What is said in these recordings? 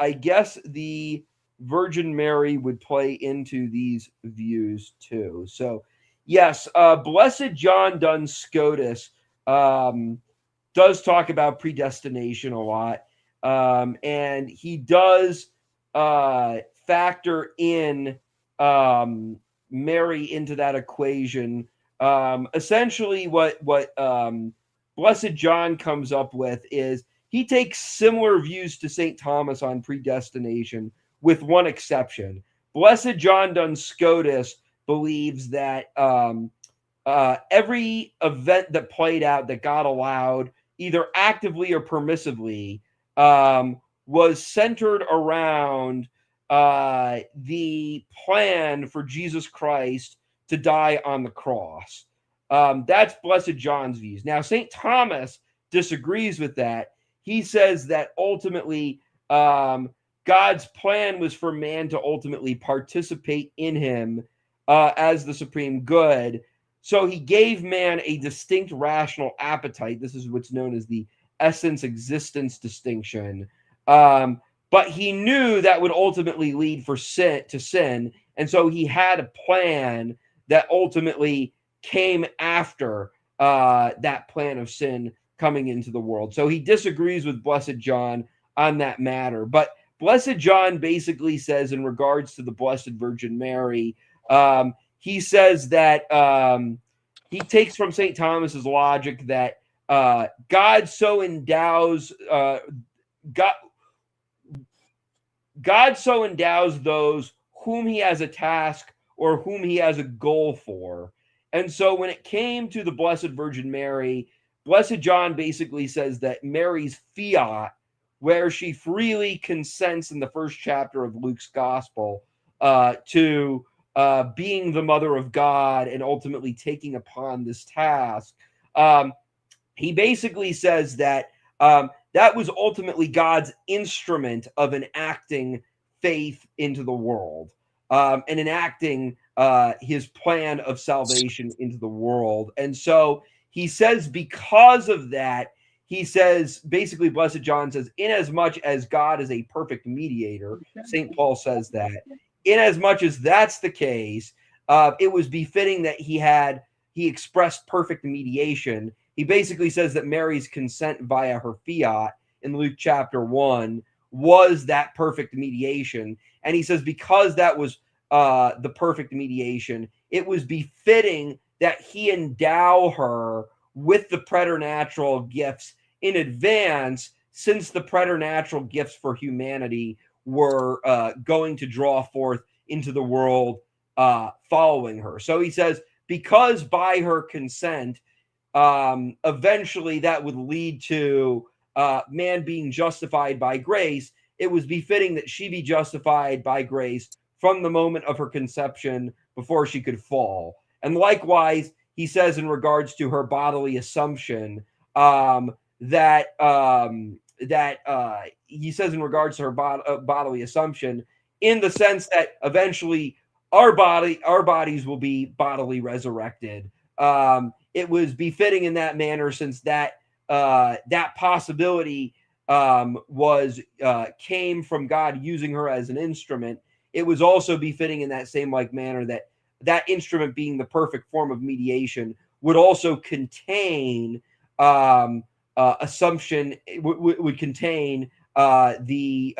I guess the Virgin Mary would play into these views too. So, yes, Blessed John Duns Scotus does talk about predestination a lot, and he does factor in Mary into that equation. Essentially, what Blessed John comes up with is he takes similar views to St. Thomas on predestination, with one exception. Blessed John Duns Scotus believes that every event that played out that God allowed, either actively or permissively, was centered around the plan for Jesus Christ to die on the cross. That's Blessed John's views. Now, St. Thomas disagrees with that. He says that ultimately God's plan was for man to ultimately participate in him as the supreme good. So he gave man a distinct rational appetite. This is what's known as the essence-existence distinction. But he knew that would ultimately lead to sin. And so he had a plan that ultimately came after that plan of sin coming into the world. So he disagrees with Blessed John on that matter. But Blessed John basically says, in regards to the Blessed Virgin Mary, he says that he takes from St. Thomas's logic that God so endows God so endows those whom he has a task or whom he has a goal for. And so when it came to the Blessed Virgin Mary, Blessed John basically says that Mary's fiat, where she freely consents in the first chapter of Luke's gospel to being the mother of God and ultimately taking upon this task, he basically says that that was ultimately God's instrument of enacting faith into the world and enacting his plan of salvation into the world. And so he says, because of that, he says, basically, Blessed John says, inasmuch as God is a perfect mediator, St. Paul says that, inasmuch as that's the case, it was befitting that he expressed perfect mediation. He basically says that Mary's consent via her fiat in Luke chapter 1 was that perfect mediation. And he says, because that was the perfect mediation, it was befitting that he endow her with the preternatural gifts in advance, since the preternatural gifts for humanity were going to draw forth into the world following her. So he says, because by her consent, eventually that would lead to man being justified by grace, it was befitting that she be justified by grace from the moment of her conception before she could fall. And likewise, he says in regards to her bodily assumption, that he says in regards to her bodily assumption, in the sense that eventually our bodies will be bodily resurrected. It was befitting in that manner, since that possibility came from God using her as an instrument. It was also befitting in that same like manner that instrument, being the perfect form of mediation, would also contain assumption, would contain the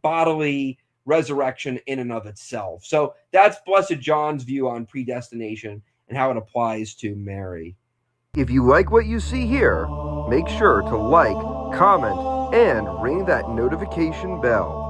bodily resurrection in and of itself. So that's Blessed John's view on predestination and how it applies to Mary. If you like what you see here, make sure to like, comment, and ring that notification bell.